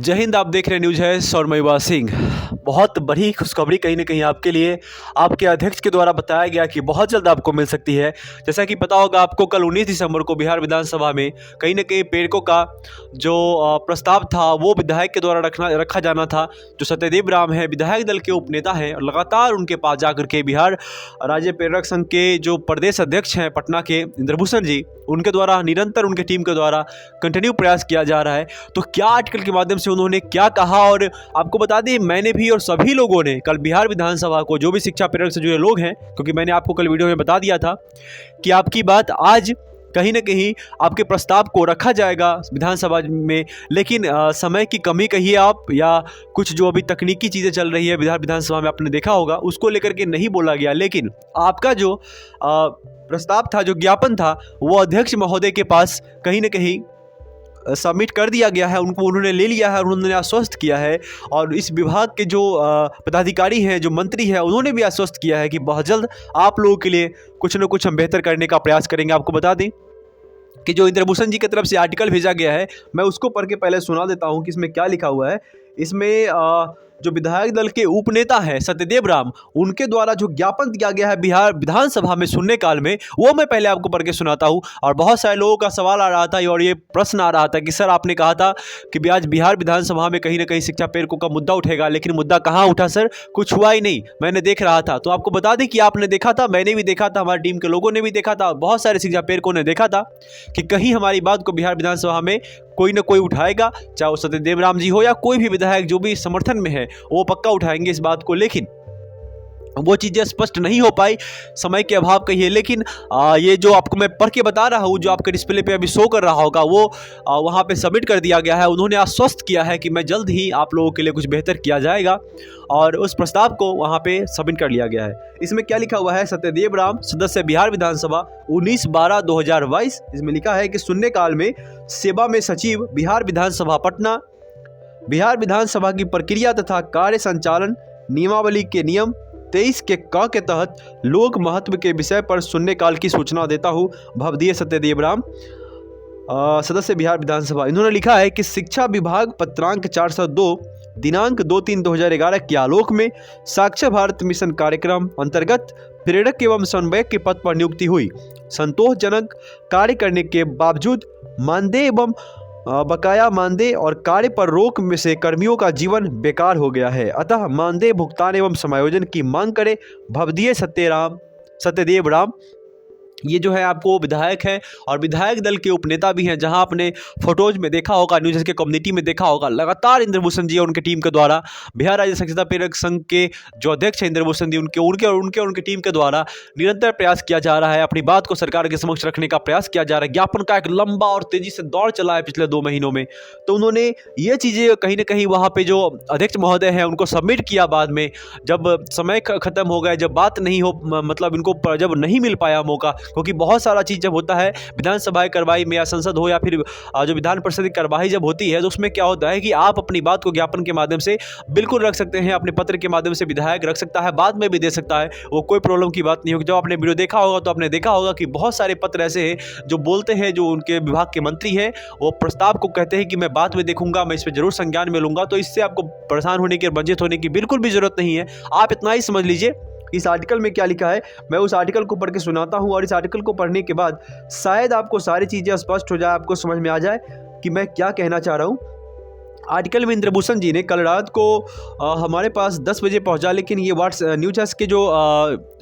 जय हिंद। आप देख रहे हैं न्यूज़ है और मैं युवा सिंह। बहुत बड़ी खुशखबरी कहीं ना कहीं आपके लिए आपके अध्यक्ष के द्वारा बताया गया कि बहुत जल्द आपको मिल सकती है। जैसा कि पता होगा आपको, कल 19 दिसंबर को बिहार विधानसभा में कहीं ना कहीं पेड़कों का जो प्रस्ताव था वो विधायक के द्वारा रखा जाना था। जो सत्यदेव राम है, विधायक दल के उपनेता हैं और लगातार उनके पास जाकर के बिहार राज्य प्रेरक संघ के जो प्रदेश अध्यक्ष हैं पटना के इंद्रभूषण जी, उनके द्वारा निरंतर उनके टीम के द्वारा कंटिन्यू प्रयास किया जा रहा है। तो क्या आर्टिकल के माध्यम से उन्होंने क्या कहा, और आपको बता दें मैंने भी और सभी लोगों ने कल बिहार विधानसभा को, जो भी शिक्षा प्रेरक से जुड़े लोग हैं, क्योंकि मैंने आपको कल वीडियो में बता दिया था कि आपकी बात आज कहीं ना कहीं आपके प्रस्ताव को रखा जाएगा विधानसभा में, लेकिन समय की कमी कहिए आप या कुछ जो अभी तकनीकी चीज़ें चल रही है बिहार विधानसभा में, आपने देखा होगा, उसको लेकर के नहीं बोला गया। लेकिन आपका जो प्रस्ताव था, जो ज्ञापन था, वो अध्यक्ष महोदय के पास कहीं ना कहीं सबमिट कर दिया गया है। उनको उन्होंने ले लिया है और उन्होंने आश्वस्त किया है। और इस विभाग के जो पदाधिकारी हैं, जो मंत्री हैं, उन्होंने भी आश्वस्त किया है कि बहुत जल्द आप लोगों के लिए कुछ न कुछ हम बेहतर करने का प्रयास करेंगे। आपको बता दें कि जो इंद्रभूषण जी की तरफ से आर्टिकल भेजा गया है, मैं उसको पढ़ के पहले सुना देता हूँ कि इसमें क्या लिखा हुआ है। इसमें जो विधायक दल के उपनेता हैं सत्यदेव राम, उनके द्वारा जो ज्ञापन दिया गया है बिहार विधानसभा में शून्यकाल में, वो मैं पहले आपको पढ़ के सुनाता हूँ। और बहुत सारे लोगों का सवाल आ रहा था और ये प्रश्न आ रहा था कि सर आपने कहा था कि आज बिहार विधानसभा में कहीं ना कहीं शिक्षा प्रेरकों का मुद्दा उठेगा, लेकिन मुद्दा कहाँ उठा सर? कुछ हुआ ही नहीं। मैंने देख रहा था, तो आपको बता दें कि आपने देखा था, मैंने भी देखा था, हमारी टीम के लोगों ने भी देखा था, बहुत सारे शिक्षा प्रेरकों ने देखा था कि कहीं हमारी बात को बिहार विधानसभा में कोई ना कोई उठाएगा, चाहे वो सत्यदेव राम जी हो या कोई भी विधायक जो भी समर्थन में है, वो पक्का उठाएंगे इस बात को। लेकिन वो चीज़ें स्पष्ट नहीं हो पाई, समय के अभाव कहिए। लेकिन ये जो आपको मैं पढ़ के बता रहा हूँ, जो आपके डिस्प्ले पे अभी शो कर रहा होगा, वो वहाँ पे सबमिट कर दिया गया है। उन्होंने आश्वस्त किया है कि मैं जल्द ही आप लोगों के लिए कुछ बेहतर किया जाएगा, और उस प्रस्ताव को वहाँ पे सबमिट कर लिया गया है। इसमें क्या लिखा हुआ है? सत्यदेव राम, सदस्य बिहार विधानसभा, 19/12/2022। इसमें लिखा है कि शून्यकाल में सेवा में सचिव बिहार विधानसभा पटना, बिहार विधानसभा की प्रक्रिया तथा कार्य संचालन नियमावली के नियम 23 के क के तहत लोक महत्व के विषय पर शून्यकाल की सूचना देता हूँ। भवदीय सत्यदेव राम, सदस्य बिहार विधानसभा। इन्होंने लिखा है कि शिक्षा विभाग पत्रांक 402 दिनांक 2/3/2011 के आलोक में साक्षर भारत मिशन कार्यक्रम अंतर्गत प्रेरक एवं समन्वयक के पद पर नियुक्ति हुई। संतोषजनक कार्य करने के बावजूद मानदेय एवं बकाया मानदेय और कार्य पर रोक में से कर्मियों का जीवन बेकार हो गया है, अतः मानदेय भुगतान एवं समायोजन की मांग करे। भवदीय सत्यदेव राम। ये जो है आपको विधायक है और विधायक दल के उपनेता भी हैं, जहां आपने फोटोज में देखा होगा, न्यूज़ के कम्युनिटी में देखा होगा, लगातार इंद्रभूषण जी और उनकी टीम के द्वारा बिहार राज्य शिक्षा प्रेरक संघ के जो अध्यक्ष हैं इंद्रभूषण जी, उनके टीम के द्वारा निरंतर प्रयास किया जा रहा है। अपनी बात को सरकार के समक्ष रखने का प्रयास किया जा रहा है। ज्ञापन का एक लंबा और तेजी से दौर चला है पिछले 2 महीनों में। तो उन्होंने ये चीज़ें कहीं ना कहीं वहाँ पर जो अध्यक्ष महोदय हैं उनको सबमिट किया। बाद में जब समय खत्म हो गया, जब बात नहीं हो, मतलब इनको जब नहीं मिल पाया मौका, क्योंकि बहुत सारा चीज़ जब होता है विधानसभा की कार्रवाई में, या संसद हो या फिर जो विधान परिषद की कार्रवाई जब होती है, तो उसमें क्या होता है कि आप अपनी बात को ज्ञापन के माध्यम से बिल्कुल रख सकते हैं, अपने पत्र के माध्यम से विधायक रख सकता है, बाद में भी दे सकता है, वो कोई प्रॉब्लम की बात नहीं होगी। जब आपने वीडियो देखा होगा तो आपने देखा होगा कि बहुत सारे पत्र ऐसे हैं जो बोलते हैं, जो उनके विभाग के मंत्री हैं, वो प्रस्ताव को कहते हैं कि मैं बाद में देखूंगा, मैं इस पर जरूर संज्ञान में लूंगा। तो इससे आपको परेशान होने की, वंचित होने की बिल्कुल भी जरूरत नहीं है। आप इतना ही समझ लीजिए इस आर्टिकल में क्या लिखा है। मैं उस आर्टिकल को पढ़ के सुनाता हूं, और इस आर्टिकल को पढ़ने के बाद शायद आपको सारी चीज़ें स्पष्ट हो जाए, आपको समझ में आ जाए कि मैं क्या कहना चाह रहा हूं। आर्टिकल में इंद्रभूषण जी ने कल रात को हमारे पास 10 बजे पहुंचा, लेकिन ये न्यूज़ के जो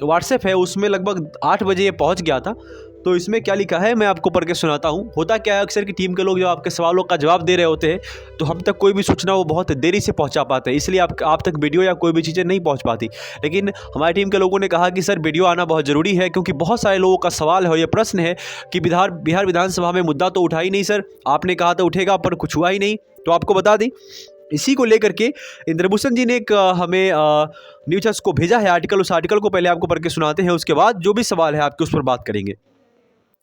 व्हाट्सएप है उसमें लगभग 8 बजे ये पहुँच गया था। तो इसमें क्या लिखा है मैं आपको पढ़ के सुनाता हूँ। होता क्या है, अक्सर की टीम के लोग जब आपके सवालों का जवाब दे रहे होते हैं तो हम तक कोई भी सूचना वो बहुत देरी से पहुँचा पाते हैं, इसलिए आप तक वीडियो या कोई भी चीज़ें नहीं पहुँच पाती। लेकिन हमारी टीम के लोगों ने कहा कि सर वीडियो आना बहुत ज़रूरी है, क्योंकि बहुत सारे लोगों का सवाल है, ये प्रश्न है कि बिहार विधानसभा में मुद्दा तो उठा ही नहीं सर, आपने कहा था उठेगा पर कुछ हुआ ही नहीं। तो आपको बता दें इसी को लेकर के इंद्रभूषण जी ने एक हमें न्यूज़ को भेजा है आर्टिकल। उस आर्टिकल को पहले आपको पढ़ के सुनाते हैं, उसके बाद जो भी सवाल है आपके उस पर बात करेंगे।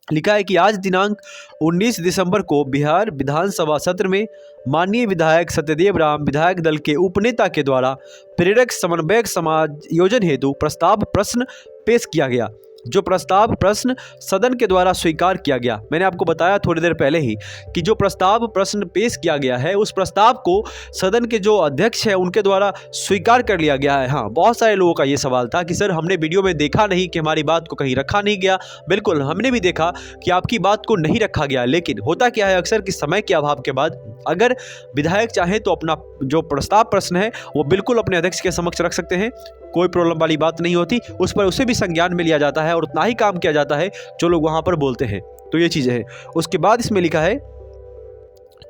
लिखा है कि आज दिनांक 19 दिसंबर को बिहार विधानसभा सत्र में माननीय विधायक सत्यदेव राम, विधायक दल के उपनेता के द्वारा प्रेरक समन्वयक समायोजन हेतु प्रस्ताव प्रश्न पेश किया गया। जो प्रस्ताव प्रश्न सदन के द्वारा स्वीकार किया गया, मैंने आपको बताया थोड़ी देर पहले ही कि जो प्रस्ताव प्रश्न पेश किया गया है उस प्रस्ताव को सदन के जो अध्यक्ष है उनके द्वारा स्वीकार कर लिया गया है। हाँ, बहुत सारे लोगों का ये सवाल था कि सर हमने वीडियो में देखा नहीं कि हमारी बात को कहीं रखा नहीं गया। बिल्कुल, हमने भी देखा कि आपकी बात को नहीं रखा गया, लेकिन होता क्या है अक्सर कि समय के अभाव के बाद अगर विधायक चाहे तो अपना जो प्रस्ताव प्रश्न है वो बिल्कुल अपने अध्यक्ष के समक्ष रख सकते हैं, कोई प्रॉब्लम वाली बात नहीं होती। उस पर उसे भी संज्ञान में लिया जाता है और उतना ही काम किया जाता है जो लोग वहाँ पर बोलते हैं। तो ये चीज़ें हैं। उसके बाद इसमें लिखा है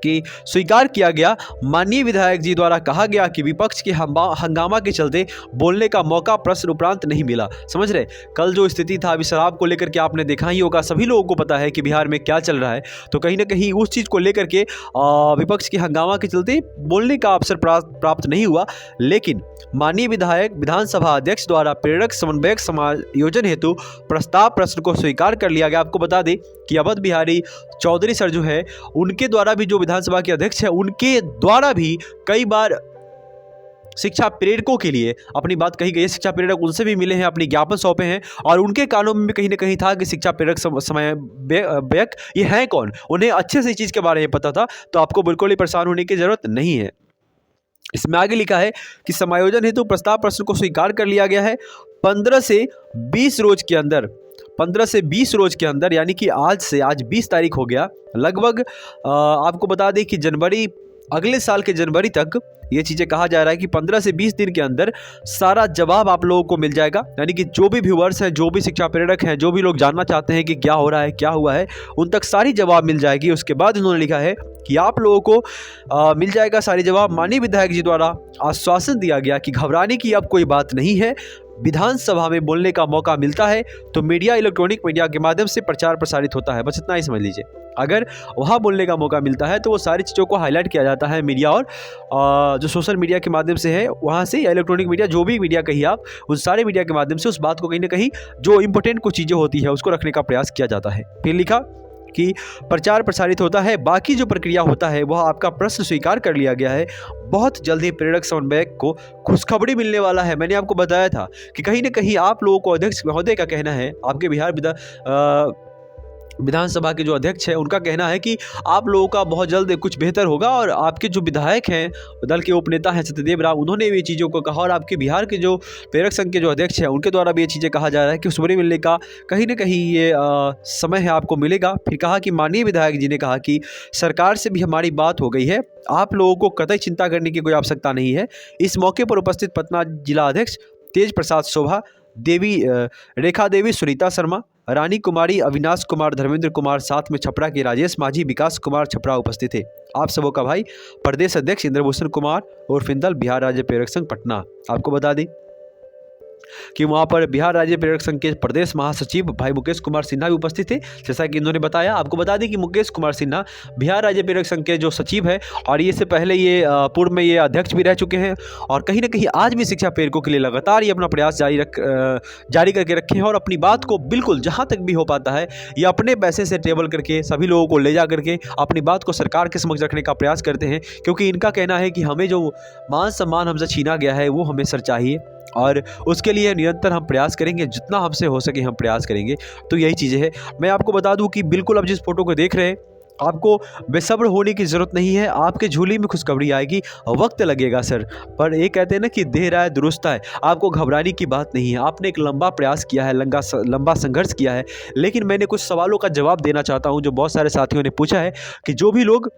कि स्वीकार किया गया, माननीय विधायक जी द्वारा कहा गया कि विपक्ष के हंगामा के चलते बोलने का मौका प्रश्न उपरांत नहीं मिला। समझ रहे, कल जो स्थिति था अभी शराब को लेकर के आपने देखा ही होगा, सभी लोगों को पता है कि बिहार में क्या चल रहा है। तो कहीं ना कहीं उस चीज़ को लेकर के विपक्ष के हंगामा के चलते बोलने का अवसर प्राप्त नहीं हुआ। लेकिन माननीय विधायक विधानसभा अध्यक्ष द्वारा प्रेरक समन्वयक समायोजन हेतु प्रस्ताव प्रश्न को स्वीकार कर लिया गया। आपको बता दें कि अवध बिहारी चौधरी सर जो है उनके द्वारा भी, जो विधानसभा के अध्यक्ष है उनके द्वारा भी कई बार शिक्षा प्रेरकों के लिए अपनी बात कही गई। शिक्षा प्रेरक उनसे भी मिले हैं, अपनी ज्ञापन सौंपे हैं और उनके कानों में भी कहीं ना कहीं था कि शिक्षा प्रेरक समन्वयक ये हैं कौन, उन्हें अच्छे से इस चीज़ के बारे में पता था। तो आपको बिल्कुल ही परेशान होने की जरूरत नहीं है। इसमें आगे लिखा है कि समायोजन हेतु प्रस्ताव प्रश्न को स्वीकार कर लिया गया है 15 से 20 रोज के अंदर। 15 से 20 रोज के अंदर, यानी कि आज 20 तारीख हो गया लगभग। आपको बता दें कि जनवरी, अगले साल के जनवरी तक ये चीज़ें कहा जा रहा है कि 15 से 20 दिन के अंदर सारा जवाब आप लोगों को मिल जाएगा। यानी कि जो भी व्यूअर्स हैं, जो भी शिक्षा प्रेरक हैं, जो भी लोग जानना चाहते हैं कि क्या हो रहा है, क्या हुआ है, उन तक सारी जवाब मिल जाएगी। उसके बाद इन्होंने लिखा है कि आप लोगों को मिल जाएगा सारी जवाब। माननीय विधायक जी द्वारा आश्वासन दिया गया कि घबराने की अब कोई बात नहीं है, विधानसभा में बोलने का मौका मिलता है तो मीडिया, इलेक्ट्रॉनिक मीडिया के माध्यम से प्रचार प्रसारित होता है। बस इतना ही समझ लीजिए, अगर वहाँ बोलने का मौका मिलता है तो वो सारी चीज़ों को हाईलाइट किया जाता है मीडिया और जो सोशल मीडिया के माध्यम से है वहाँ से, या इलेक्ट्रॉनिक मीडिया, जो भी मीडिया कहिए आप, उन सारे मीडिया के माध्यम से उस बात को कहीं ना कहीं जो इंपॉर्टेंट कुछ चीज़ें होती है उसको रखने का प्रयास किया जाता है। फिर लिखा कि प्रचार प्रसारित होता है, बाकी जो प्रक्रिया होता है वह आपका प्रश्न स्वीकार कर लिया गया है। बहुत जल्दी प्रेरक समन्वयक को खुशखबरी मिलने वाला है। मैंने आपको बताया था कि कहीं ना कहीं आप लोगों को अध्यक्ष महोदय का कहना है, आपके बिहार विधानसभा के जो अध्यक्ष हैं उनका कहना है कि आप लोगों का बहुत जल्द कुछ बेहतर होगा। और आपके जो विधायक हैं, दल के उपनेता हैं सत्यदेव राव, उन्होंने भी ये चीज़ों को कहा। और आपके बिहार के जो प्रेरक संघ के जो अध्यक्ष हैं उनके द्वारा भी ये चीज़ें कहा जा रहा है कि खुशखबरी मिलने का कहीं ना कहीं ये समय है, आपको मिलेगा। फिर कहा कि माननीय विधायक जी ने कहा कि सरकार से भी हमारी बात हो गई है, आप लोगों को कतई चिंता करने की कोई आवश्यकता नहीं है। इस मौके पर उपस्थित पटना जिला अध्यक्ष तेज प्रसाद शोभा देवी, रेखा देवी, सुनीता शर्मा, रानी कुमारी, अविनाश कुमार, धर्मेंद्र कुमार, साथ में छपरा के राजेश माझी, विकास कुमार छपरा उपस्थित थे। आप सबों का भाई प्रदेश अध्यक्ष इंद्रभूषण कुमार और फिंदल, बिहार राज्य प्रेरक संघ पटना। आपको बता दें कि वहाँ पर बिहार राज्य प्रेरक संघ के प्रदेश महासचिव भाई मुकेश कुमार सिन्हा भी उपस्थित थे, जैसा कि इन्होंने बताया। आपको बता दें कि मुकेश कुमार सिन्हा बिहार राज्य प्रेरक संघ के जो सचिव है और ये से पहले ये पूर्व में ये अध्यक्ष भी रह चुके हैं और कहीं ना कहीं आज भी शिक्षा प्रेरकों के लिए लगातार ये अपना प्रयास जारी करके रखे हैं और अपनी बात को बिल्कुल जहाँ तक भी हो पाता है ये अपने पैसे से ट्रेवल करके सभी लोगों को ले जा करके अपनी बात को सरकार के समक्ष रखने का प्रयास करते हैं, क्योंकि इनका कहना है कि हमें जो मान सम्मान हमसे छीना गया है वो हमें सर चाहिए और उसके लिए निरंतर हम प्रयास करेंगे, जितना हमसे हो सके हम प्रयास करेंगे। तो यही चीज़ें हैं। मैं आपको बता दूं कि बिल्कुल अब जिस फोटो को देख रहे हैं आपको बेसब्र होने की ज़रूरत नहीं है, आपके झोली में खुशखबरी आएगी, वक्त लगेगा सर, पर ये कहते हैं ना कि देर आए दुरुस्त आए। आपको घबराने की बात नहीं है, आपने एक लंबा प्रयास किया है, लंबा संघर्ष किया है। लेकिन मैंने कुछ सवालों का जवाब देना चाहता हूँ जो बहुत सारे साथियों ने पूछा है कि जो भी लोग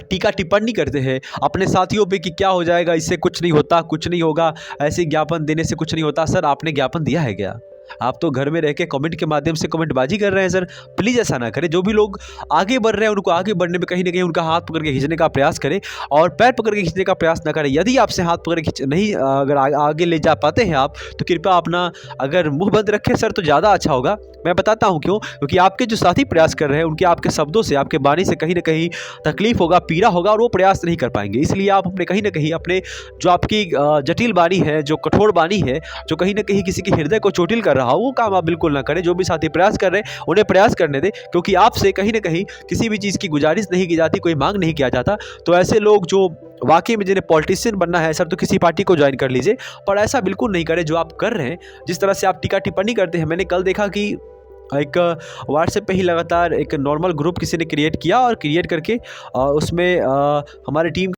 टीका टिप्पणी करते हैं अपने साथियों पे कि क्या हो जाएगा, इससे कुछ नहीं होता, कुछ नहीं होगा, ऐसे ज्ञापन देने से कुछ नहीं होता। सर आपने ज्ञापन दिया है क्या? आप तो घर में रह के कमेंट के माध्यम से कमेंटबाजी कर रहे हैं। सर प्लीज़ ऐसा ना करें। जो भी लोग आगे बढ़ रहे हैं उनको आगे बढ़ने में कहीं ना कहीं उनका हाथ पकड़ के खींचने का प्रयास करें और पैर पकड़ के खींचने का प्रयास ना करें। यदि आपसे हाथ पकड़ के नहीं अगर आगे ले जा पाते हैं आप, तो कृपया अपना अगर मुंह बंद रखें सर, तो ज़्यादा अच्छा होगा। मैं बताता हूँ क्यों, क्योंकि आपके जो साथी प्रयास कर रहे हैं उनके आपके शब्दों से, आपके वाणी से कहीं ना कहीं तकलीफ होगा, पीड़ा होगा और वो प्रयास नहीं कर पाएंगे। इसलिए आप अपने कहीं ना कहीं अपने जो आपकी जटिल वाणी है, जो कठोर वाणी है, जो कहीं ना कहीं किसी के हृदय को चोटिल कर रहा हो वो काम आप बिल्कुल ना करें। जो भी साथी प्रयास कर रहे हैं उन्हें प्रयास करने दें, क्योंकि आपसे कहीं ना कहीं किसी भी चीज़ की गुजारिश नहीं की जाती, कोई मांग नहीं किया जाता। तो ऐसे लोग जो वाकई में जिन्हें पॉलिटिशियन बनना है सर, तो किसी पार्टी को ज्वाइन कर लीजिए, पर ऐसा बिल्कुल नहीं करें जो आप कर रहे हैं। जिस तरह से आप टीका टिप्पणी करते हैं, मैंने कल देखा कि एक व्हाट्सएप पे ही लगातार एक नॉर्मल ग्रुप किसी ने क्रिएट किया और क्रिएट करके उसमें हमारी टीम